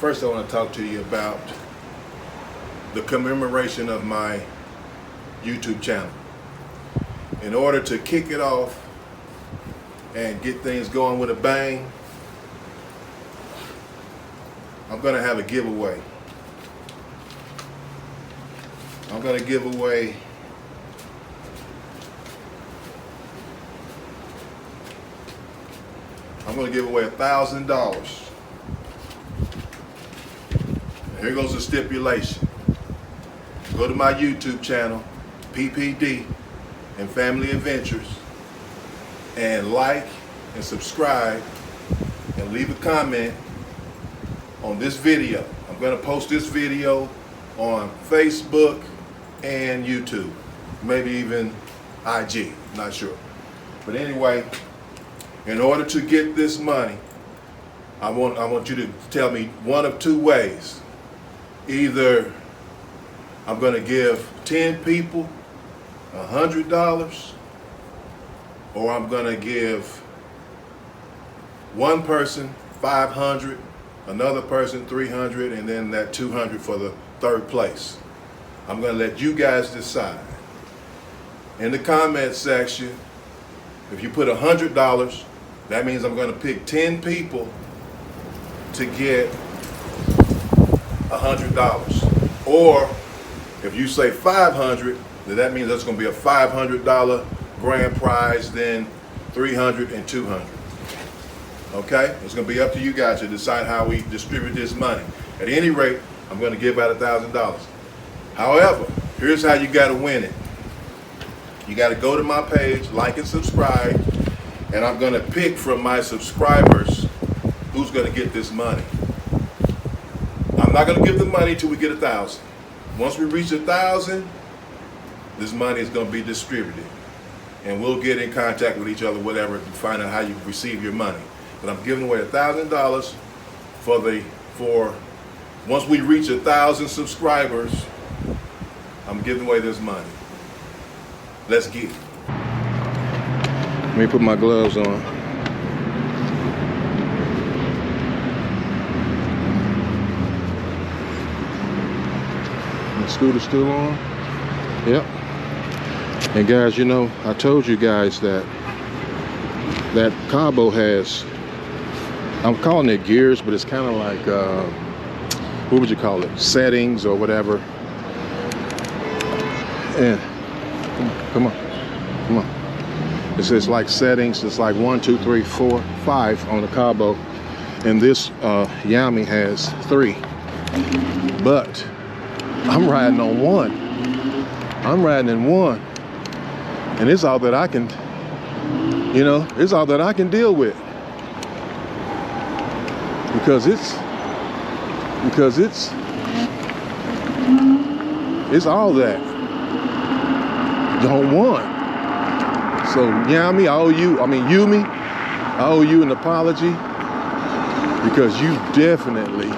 First, I want to talk to you about the commemoration of my YouTube channel. In order to kick it off and get things going with a bang, I'm going to have a giveaway. I'm going to give away $1,000. Here goes the stipulation. Go to my YouTube channel, PPD and Family Adventures, and like and subscribe and leave a comment on this video. I'm going to post this video on Facebook and YouTube, maybe even IG, not sure. But anyway, in order to get this money, I want you to tell me one of two ways. Either I'm going to give 10 people $100, or I'm going to give one person $500, another person $300, and then that $200 for the third place. I'm going to let you guys decide. In the comment section, if you put $100, that means I'm going to pick 10 people to get $100. Or if you say 500, then that means that's going to be a $500 grand prize, then 300 and 200. Okay? It's going to be up to you guys to decide how we distribute this money. At any rate, I'm going to give out $1,000. However, here's how you got to win it. You got to go to my page, like and subscribe, and I'm going to pick from my subscribers who's going to get this money. I'm not going to give the money till we get 1,000. Once we reach 1,000, this money is going to be distributed, and we'll get in contact with each other, whatever, to find out how you receive your money. But I'm giving away $1,000 for once we reach 1,000 subscribers. I'm giving away this money. Let's get it. Let me put my gloves on. The scooter's still on? Yep. And guys, you know, I told you guys that Cabo has, I'm calling it gears, but it's kind of like, what would you call it? Settings or whatever. And come on. It's like settings. It's like 1, 2, 3, 4, 5 on the Cabo, and this Yume has 3. But I'm riding on 1. I'm riding in 1, and it's all that I can, you know, it's all that I can deal with, because it's all that on 1. So Yume, Yume, I owe you an apology, because you definitely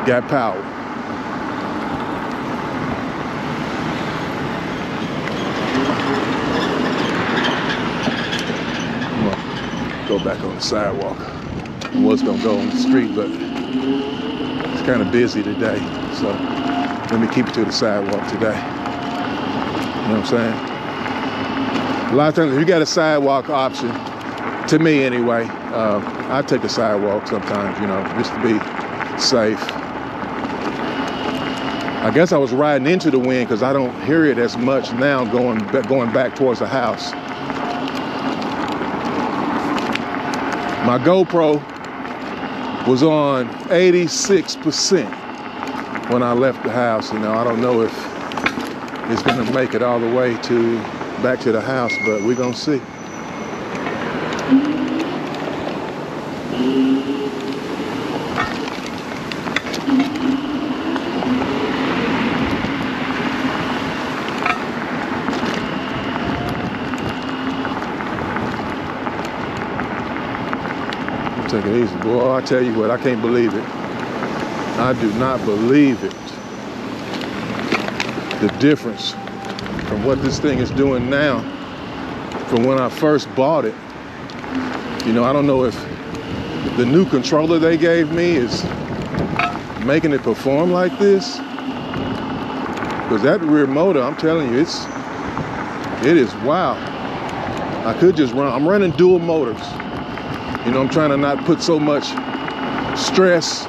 got power. I'm gonna go back on the sidewalk. I was gonna go on the street, but it's kind of busy today, so let me keep it to the sidewalk today. You know what I'm saying? A lot of times, if you got a sidewalk option, to me anyway, I take the sidewalk sometimes, you know, just to be safe. I guess I was riding into the wind because I don't hear it as much now going back towards the house. My GoPro was on 86% when I left the house. You know, I don't know if it's gonna make it all the way back to the house, but we're gonna see. Take it easy, boy. I tell you what, I can't believe it. I do not believe it. The difference from what this thing is doing now from when I first bought it. You know, I don't know if the new controller they gave me is making it perform like this. Because that rear motor, I'm telling you, it is wow. I could just run, I'm running dual motors. You know, I'm trying to not put so much stress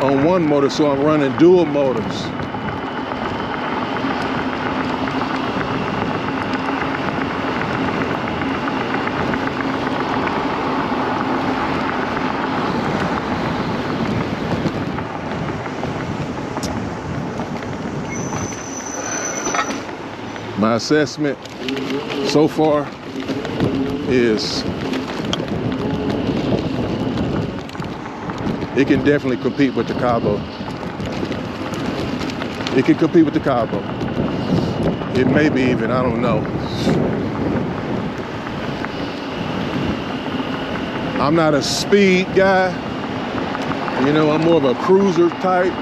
on one motor, so I'm running dual motors. My assessment so far is it can definitely compete with the Cabo. It can compete with the Cabo. It may be even, I don't know. I'm not a speed guy. You know, I'm more of a cruiser type.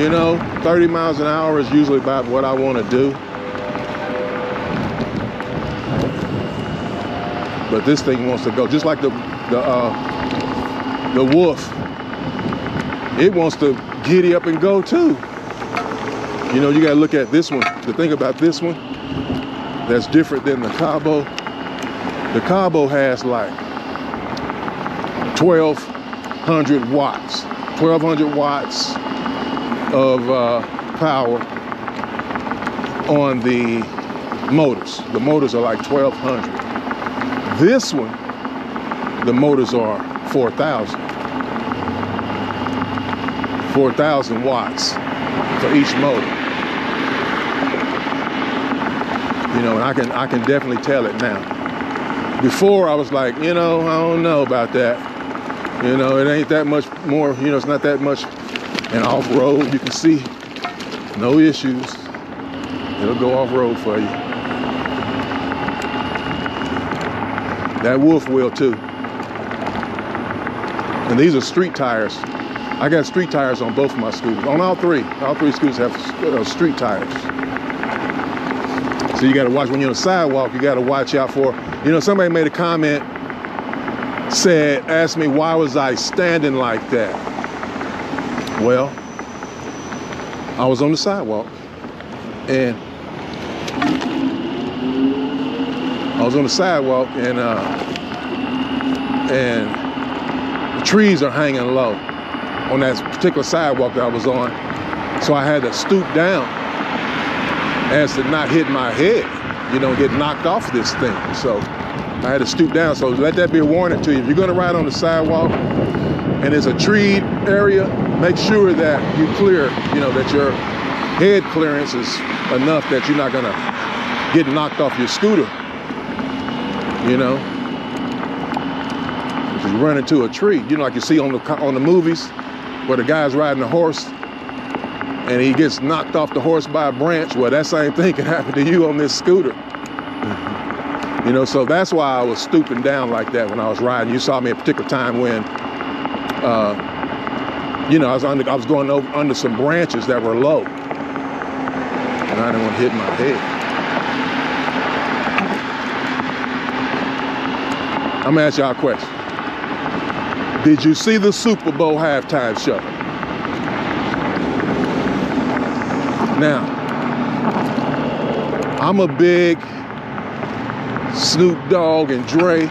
You know, 30 miles an hour is usually about what I want to do. But this thing wants to go, just like the Wolf. It wants to giddy up and go too. You know, you got to look at this one. The thing about this one that's different than the Cabo. The Cabo has like 1,200 watts. 1,200 watts of power on the motors. The motors are like 1,200. This one, the motors are 4,000. 4,000 watts for each motor. You know, and I can definitely tell it now. Before I was like, you know, I don't know about that. You know, it ain't that much more, you know, it's not that much. And off-road, you can see, no issues. It'll go off-road for you. That Wolf will too. And these are street tires. I got street tires on both of my scooters. On all three. All three scooters have street tires. So you gotta watch when you're on the sidewalk, you gotta watch out for, you know, somebody made a comment, asked me why was I standing like that? Well, I was on the sidewalk and the trees are hanging low on that particular sidewalk that I was on. So I had to stoop down as to not hit my head, you know, get knocked off this thing. So I had to stoop down. So let that be a warning to you. If you're gonna ride on the sidewalk and there's a tree area, make sure that you clear, you know, that your head clearance is enough that you're not gonna get knocked off your scooter, you know. If you run into a tree, you know, like you see on the movies where the guy's riding a horse and he gets knocked off the horse by a branch. Well, that same thing can happen to you on this scooter. You know, so that's why I was stooping down like that when I was riding. You saw me at a particular time when, you know, I was going over under some branches that were low, and I didn't want to hit my head. I'm gonna ask y'all a question. Did you see the Super Bowl halftime show? Now, I'm a big Snoop Dogg and Dre.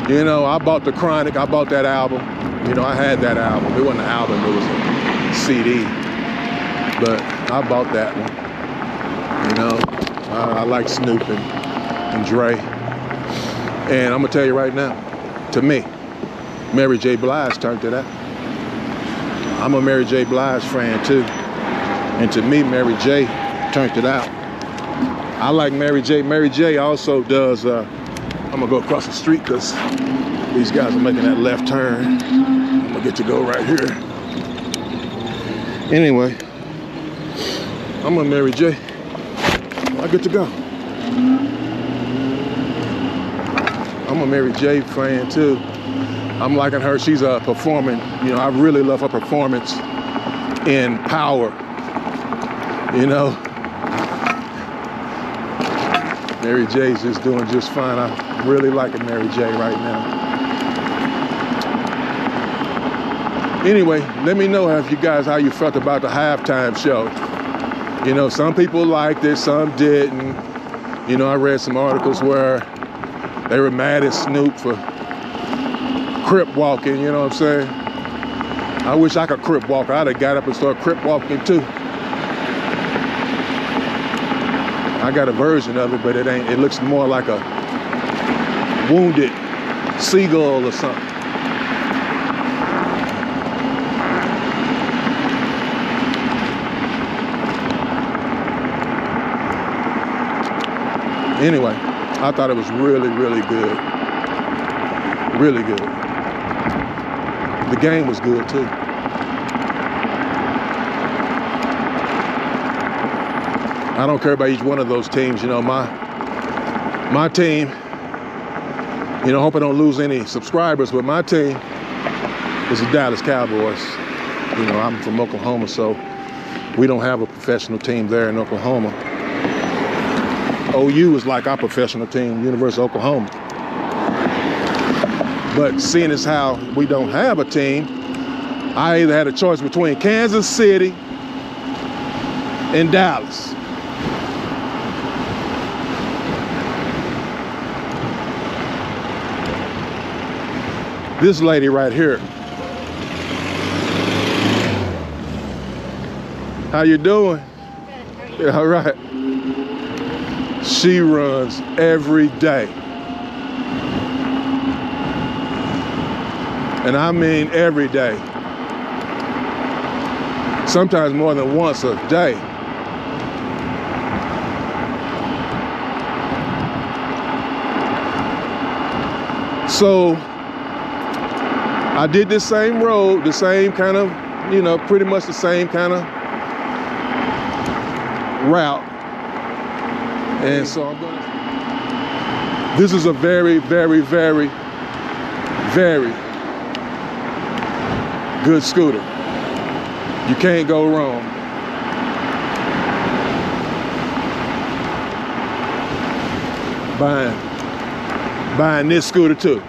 You know, I bought the Chronic, I bought that album. You know, I had that album. It wasn't an album, it was a CD. But I bought that one. You know, I like Snoop and Dre. And I'm gonna tell you right now, to me, Mary J. Blige turned it out. I'm a Mary J. Blige fan too. And to me, Mary J. turned it out. I like Mary J. Mary J. also does, I'm gonna go across the street because these guys are making that left turn. I'm gonna get to go right here. Anyway, I'm a Mary J. I get to go. I'm a Mary J. fan too. I'm liking her. She's performing. You know, I really love her performance in Power. You know, Mary J's just doing just fine. I'm really liking Mary J right now. Anyway, let me know if you guys how you felt about the halftime show. You know, some people liked it, some didn't. You know, I read some articles where they were mad at Snoop for crip walking, you know what I'm saying? I wish I could crip walk. I'd have got up and started crip walking too. I got a version of it, but it ain't. It looks more like a wounded seagull or something. Anyway, I thought it was really, really good. Really good. The game was good too. I don't care about each one of those teams. You know, my team, you know, hope I don't lose any subscribers, but my team is the Dallas Cowboys. You know, I'm from Oklahoma, so we don't have a professional team there in Oklahoma. OU is like our professional team, University of Oklahoma. But seeing as how we don't have a team, I either had a choice between Kansas City and Dallas. This lady right here. How you doing? Good, how are you? Yeah, all right. She runs every day. And I mean every day. Sometimes more than once a day. So I did this same road, the same kind of, you know, pretty much the same kind of route. And so I'm gonna, this is a very, very, very, very good scooter. You can't go wrong. Buying this scooter too.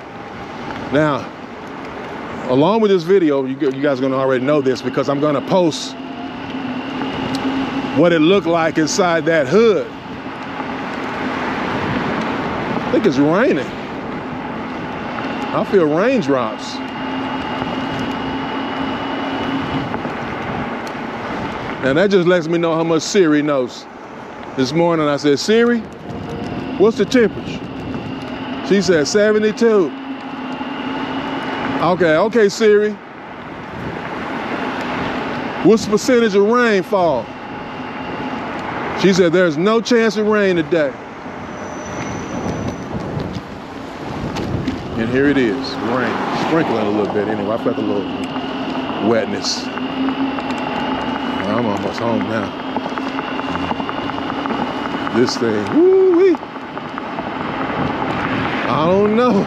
Now, along with this video, you guys are gonna already know this because I'm gonna post what it looked like inside that hood. I think it's raining. I feel raindrops. And that just lets me know how much Siri knows. This morning I said, Siri, what's the temperature? She said 72. Okay, Siri. What's the percentage of rainfall? She said there's no chance of rain today. And here it is, rain, sprinkling a little bit anyway. I felt a little wetness. I'm almost home now. This thing, woo-wee. I don't know.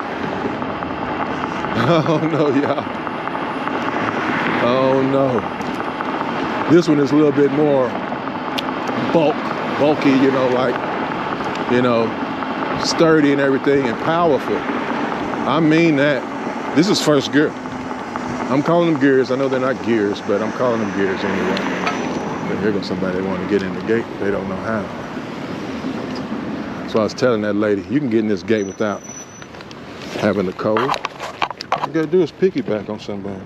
I don't know, y'all. I don't know. This one is a little bit more bulky, you know, like, you know, sturdy and everything and powerful. I mean that. This is first gear. I'm calling them gears. I know they're not gears, but I'm calling them gears anyway. But here goes somebody that want to get in the gate. They don't know how. So I was telling that lady, you can get in this gate without having the code. All you gotta do is piggyback on somebody.